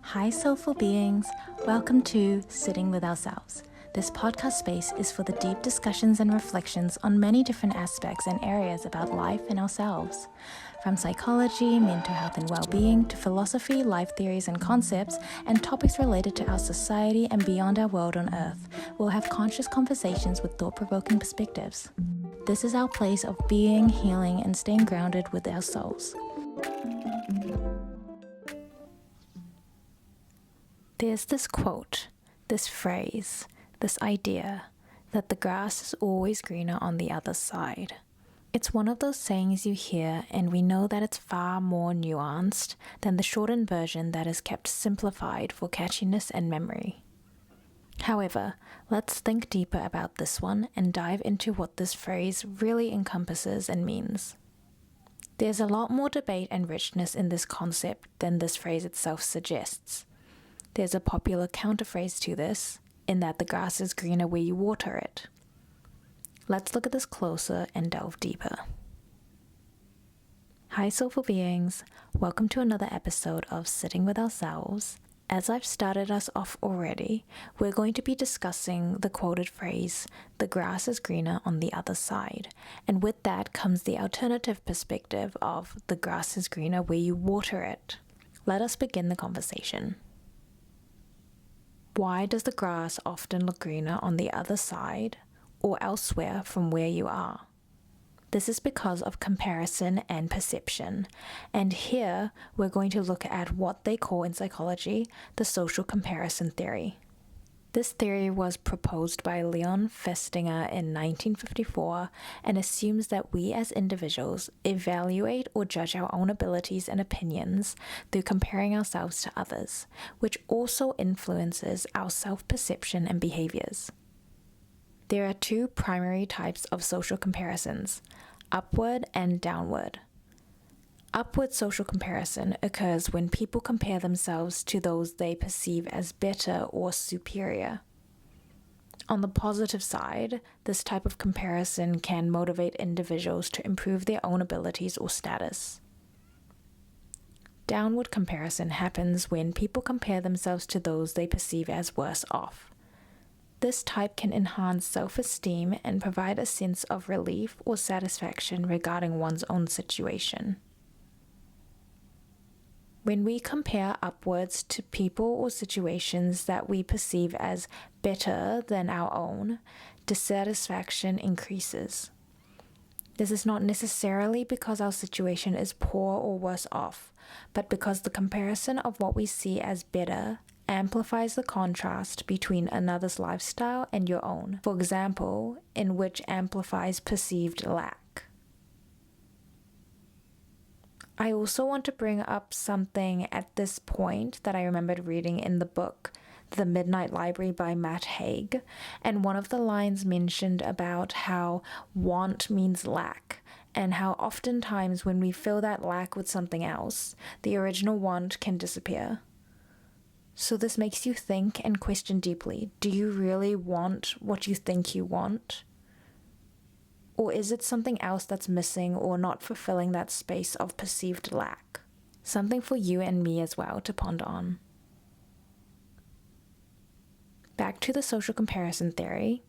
Hi, soulful beings. Welcome to Sitting with Ourselves. This podcast space is for the deep discussions and reflections on many different aspects and areas about life and ourselves. From psychology, mental health and well-being, to philosophy, life theories and concepts, and topics related to our society and beyond our world on Earth, we'll have conscious conversations with thought-provoking perspectives. This is our place of being, healing, and staying grounded with our souls. There's this quote, this phrase, this idea that the grass is always greener on the other side. It's one of those sayings you hear, and we know that it's far more nuanced than the shortened version that is kept simplified for catchiness and memory. However, let's think deeper about this one and dive into what this phrase really encompasses and means. There's a lot more debate and richness in this concept than this phrase itself suggests. There's a popular counterphrase to this, in that the grass is greener where you water it. Let's look at this closer and delve deeper. Hi, soulful beings. Welcome to another episode of Sitting with Ourselves. As I've started us off already, we're going to be discussing the quoted phrase, the grass is greener on the other side. And with that comes the alternative perspective of the grass is greener where you water it. Let us begin the conversation. Why does the grass often look greener on the other side or elsewhere from where you are? This is because of comparison and perception, and here we're going to look at what they call in psychology the social comparison theory. This theory was proposed by Leon Festinger in 1954 and assumes that we as individuals evaluate or judge our own abilities and opinions through comparing ourselves to others, which also influences our self-perception and behaviors. There are two primary types of social comparisons, upward and downward. Upward social comparison occurs when people compare themselves to those they perceive as better or superior. On the positive side, this type of comparison can motivate individuals to improve their own abilities or status. Downward comparison happens when people compare themselves to those they perceive as worse off. This type can enhance self-esteem and provide a sense of relief or satisfaction regarding one's own situation. When we compare upwards to people or situations that we perceive as better than our own, dissatisfaction increases. This is not necessarily because our situation is poor or worse off, but because the comparison of what we see as better amplifies the contrast between another's lifestyle and your own, for example, in which amplifies perceived lack. I also want to bring up something at this point that I remembered reading in the book, The Midnight Library by Matt Haig, and one of the lines mentioned about how want means lack, and how oftentimes when we fill that lack with something else, the original want can disappear. So this makes you think and question deeply. Do you really want what you think you want? Or is it something else that's missing or not fulfilling that space of perceived lack? Something for you and me as well to ponder on. Back to the social comparison theory,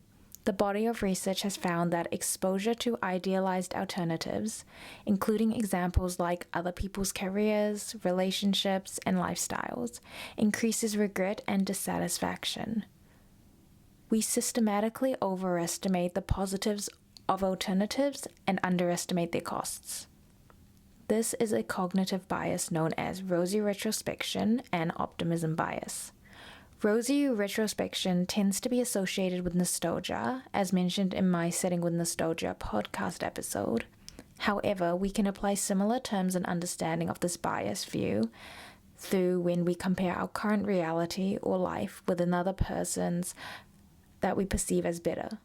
the body of research has found that exposure to idealized alternatives, including examples like other people's careers, relationships, and lifestyles, increases regret and dissatisfaction. We systematically overestimate the positives of alternatives and underestimate their costs. This is a cognitive bias known as rosy retrospection and optimism bias. Rosy retrospection tends to be associated with nostalgia, as mentioned in my Sitting with Nostalgia podcast episode. However, we can apply similar terms and understanding of this bias view through when we compare our current reality or life with another person's that we perceive as better.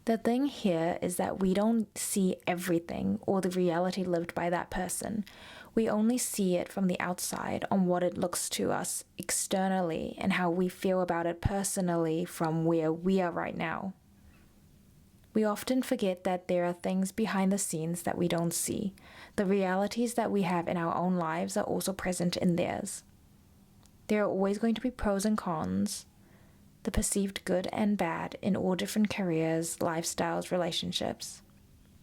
The thing here is that we don't see everything or the reality lived by that person. We only see it from the outside on what it looks to us externally and how we feel about it personally from where we are right now. We often forget that there are things behind the scenes that we don't see. The realities that we have in our own lives are also present in theirs. There are always going to be pros and cons, the perceived good and bad in all different careers, lifestyles, relationships.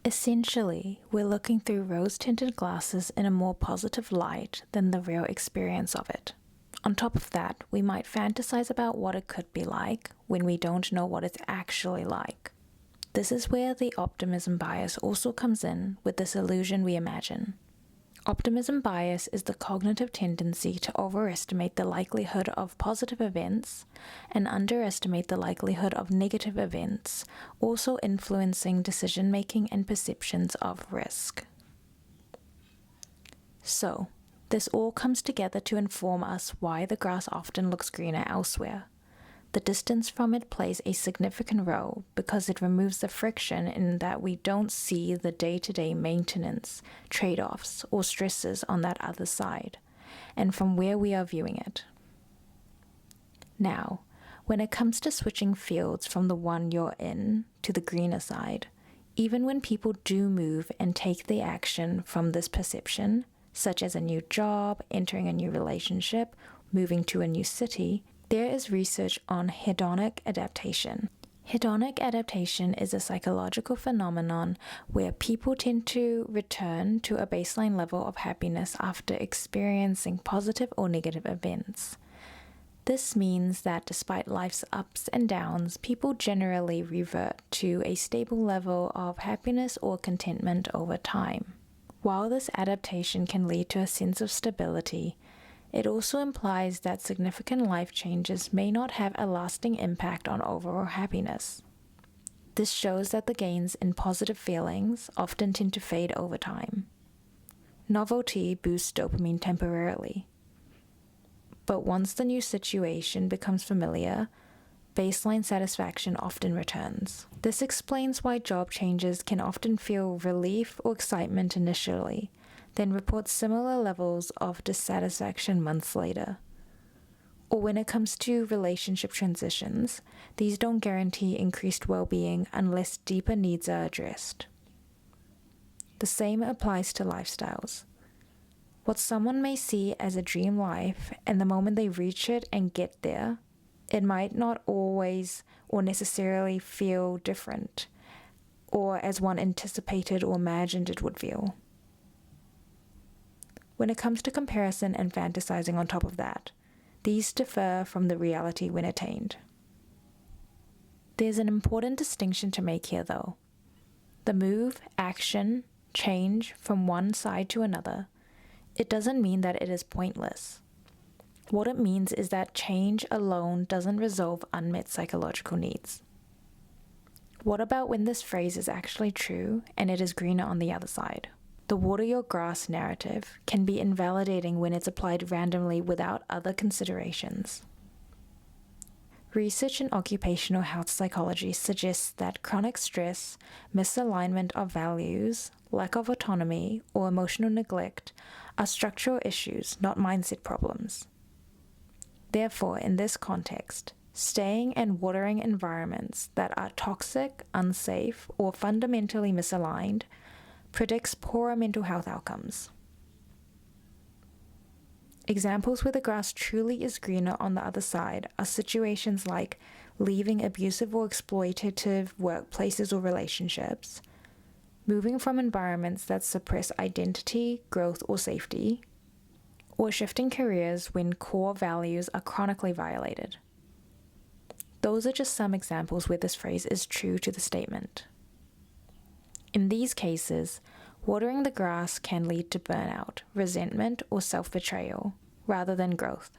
Essentially, we're looking through rose-tinted glasses in a more positive light than the real experience of it. On top of that, we might fantasize about what it could be like when we don't know what it's actually like. This is where the optimism bias also comes in with this illusion we imagine. Optimism bias is the cognitive tendency to overestimate the likelihood of positive events and underestimate the likelihood of negative events, also influencing decision-making and perceptions of risk. So, this all comes together to inform us why the grass often looks greener elsewhere. The distance from it plays a significant role because it removes the friction in that we don't see the day-to-day maintenance, trade-offs, or stresses on that other side, and from where we are viewing it. Now, when it comes to switching fields from the one you're in to the greener side, even when people do move and take the action from this perception, such as a new job, entering a new relationship, moving to a new city, there is research on hedonic adaptation. Hedonic adaptation is a psychological phenomenon where people tend to return to a baseline level of happiness after experiencing positive or negative events. This means that despite life's ups and downs, people generally revert to a stable level of happiness or contentment over time. While this adaptation can lead to a sense of stability, it also implies that significant life changes may not have a lasting impact on overall happiness. This shows that the gains in positive feelings often tend to fade over time. Novelty boosts dopamine temporarily. But once the new situation becomes familiar, baseline satisfaction often returns. This explains why job changes can often feel relief or excitement initially, then report similar levels of dissatisfaction months later. Or when it comes to relationship transitions, these don't guarantee increased well-being unless deeper needs are addressed. The same applies to lifestyles. What someone may see as a dream life, and the moment they reach it and get there, it might not always or necessarily feel different, or as one anticipated or imagined it would feel. When it comes to comparison and fantasizing on top of that, these differ from the reality when attained. There's an important distinction to make here though. The move, action, change from one side to another, it doesn't mean that it is pointless. What it means is that change alone doesn't resolve unmet psychological needs. What about when this phrase is actually true and it is greener on the other side? The water your grass narrative can be invalidating when it's applied randomly without other considerations. Research in occupational health psychology suggests that chronic stress, misalignment of values, lack of autonomy, or emotional neglect are structural issues, not mindset problems. Therefore, in this context, staying and watering environments that are toxic, unsafe, or fundamentally misaligned predicts poorer mental health outcomes. Examples where the grass truly is greener on the other side are situations like leaving abusive or exploitative workplaces or relationships, moving from environments that suppress identity, growth, or safety, or shifting careers when core values are chronically violated. Those are just some examples where this phrase is true to the statement. In these cases, watering the grass can lead to burnout, resentment, or self-betrayal, rather than growth.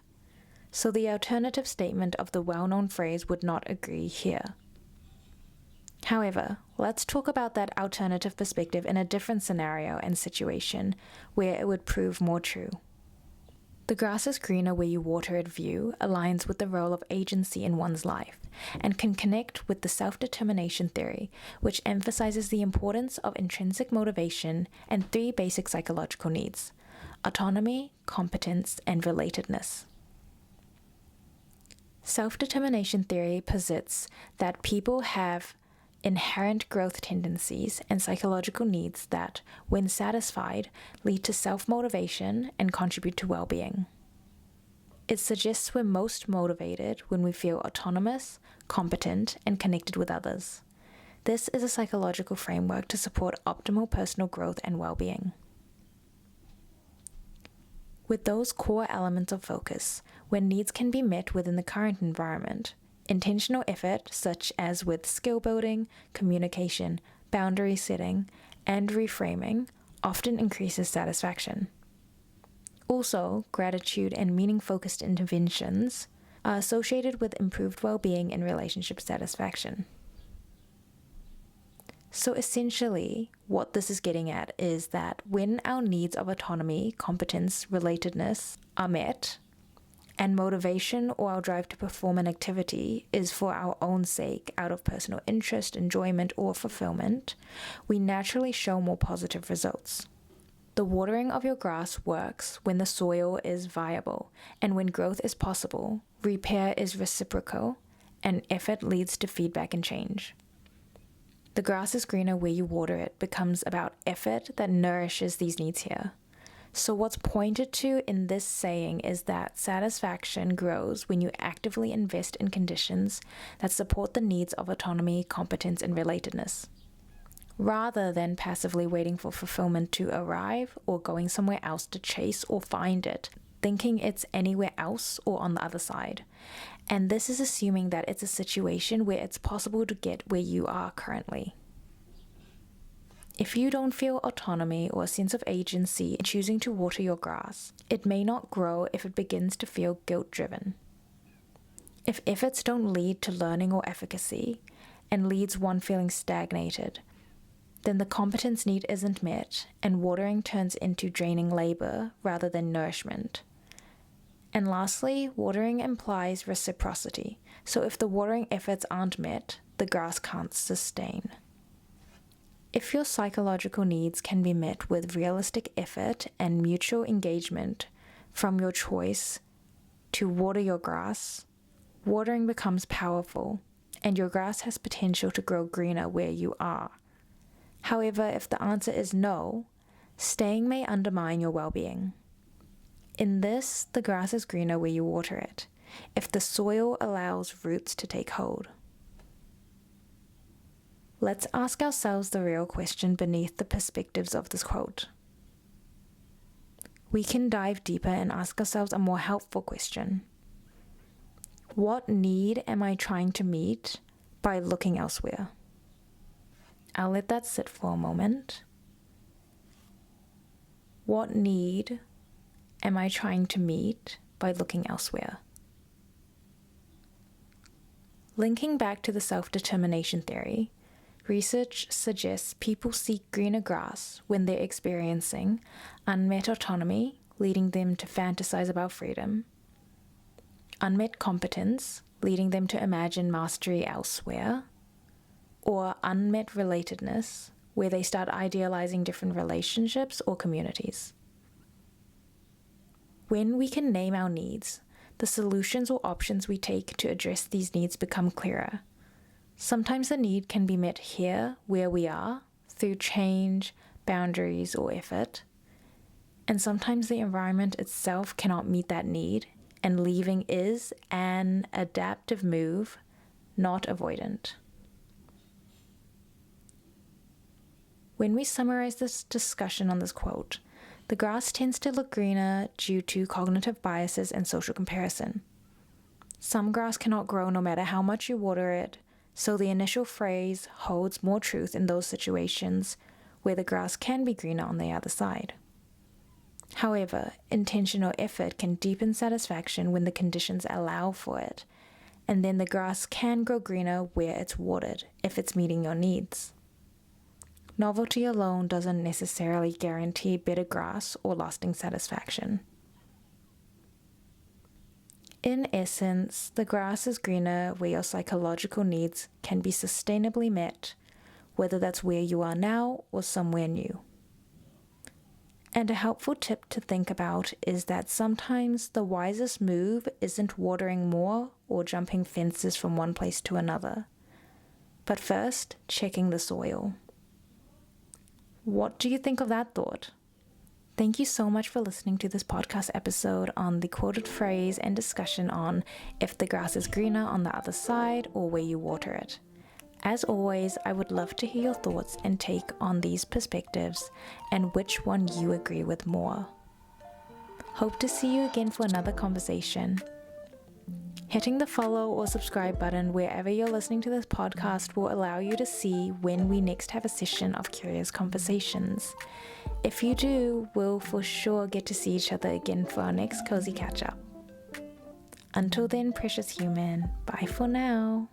So the alternative statement of the well-known phrase would not agree here. However, let's talk about that alternative perspective in a different scenario and situation where it would prove more true. The grass is greener where you water it view aligns with the role of agency in one's life and can connect with the self-determination theory, which emphasizes the importance of intrinsic motivation and 3 basic psychological needs: autonomy, competence, and relatedness. Self-determination theory posits that people have inherent growth tendencies and psychological needs that, when satisfied, lead to self-motivation and contribute to well-being. It suggests we're most motivated when we feel autonomous, competent, and connected with others. This is a psychological framework to support optimal personal growth and well-being. With those core elements of focus, where needs can be met within the current environment, intentional effort, such as with skill building, communication, boundary setting, and reframing, often increases satisfaction. Also, gratitude and meaning-focused interventions are associated with improved well-being and relationship satisfaction. So essentially, what this is getting at is that when our needs of autonomy, competence, relatedness are met, and motivation or our drive to perform an activity is for our own sake, out of personal interest, enjoyment, or fulfillment, we naturally show more positive results. The watering of your grass works when the soil is viable, and when growth is possible, repair is reciprocal, and effort leads to feedback and change. The grass is greener where you water it becomes about effort that nourishes these needs here. So what's pointed to in this saying is that satisfaction grows when you actively invest in conditions that support the needs of autonomy, competence, and relatedness, rather than passively waiting for fulfillment to arrive or going somewhere else to chase or find it, thinking it's anywhere else or on the other side. And this is assuming that it's a situation where it's possible to get where you are currently. If you don't feel autonomy or a sense of agency in choosing to water your grass, it may not grow if it begins to feel guilt-driven. If efforts don't lead to learning or efficacy, and leads one feeling stagnated, then the competence need isn't met, and watering turns into draining labor rather than nourishment. And lastly, watering implies reciprocity, so if the watering efforts aren't met, the grass can't sustain. If your psychological needs can be met with realistic effort and mutual engagement from your choice to water your grass, watering becomes powerful, and your grass has potential to grow greener where you are. However, if the answer is no, staying may undermine your well-being. In this, the grass is greener where you water it, if the soil allows roots to take hold. Let's ask ourselves the real question beneath the perspectives of this quote. We can dive deeper and ask ourselves a more helpful question. What need am I trying to meet by looking elsewhere? I'll let that sit for a moment. What need am I trying to meet by looking elsewhere? Linking back to the self-determination theory, research suggests people seek greener grass when they're experiencing unmet autonomy, leading them to fantasize about freedom, unmet competence, leading them to imagine mastery elsewhere, or unmet relatedness, where they start idealizing different relationships or communities. When we can name our needs, the solutions or options we take to address these needs become clearer. Sometimes the need can be met here, where we are, through change, boundaries, or effort. And sometimes the environment itself cannot meet that need, and leaving is an adaptive move, not avoidant. When we summarize this discussion on this quote, the grass tends to look greener due to cognitive biases and social comparison. Some grass cannot grow no matter how much you water it, so the initial phrase holds more truth in those situations where the grass can be greener on the other side. However, intentional effort can deepen satisfaction when the conditions allow for it, and then the grass can grow greener where it's watered, if it's meeting your needs. Novelty alone doesn't necessarily guarantee better grass or lasting satisfaction. In essence, the grass is greener where your psychological needs can be sustainably met, whether that's where you are now or somewhere new. And a helpful tip to think about is that sometimes the wisest move isn't watering more or jumping fences from one place to another, But first, checking the soil. What do you think of that thought? Thank you so much for listening to this podcast episode on the quoted phrase and discussion on if the grass is greener on the other side or where you water it. As always, I would love to hear your thoughts and take on these perspectives and which one you agree with more. Hope to see you again for another conversation. Hitting the follow or subscribe button wherever you're listening to this podcast will allow you to see when we next have a session of Curious Conversations. If you do, we'll for sure get to see each other again for our next cozy catch-up. Until then, precious human, bye for now.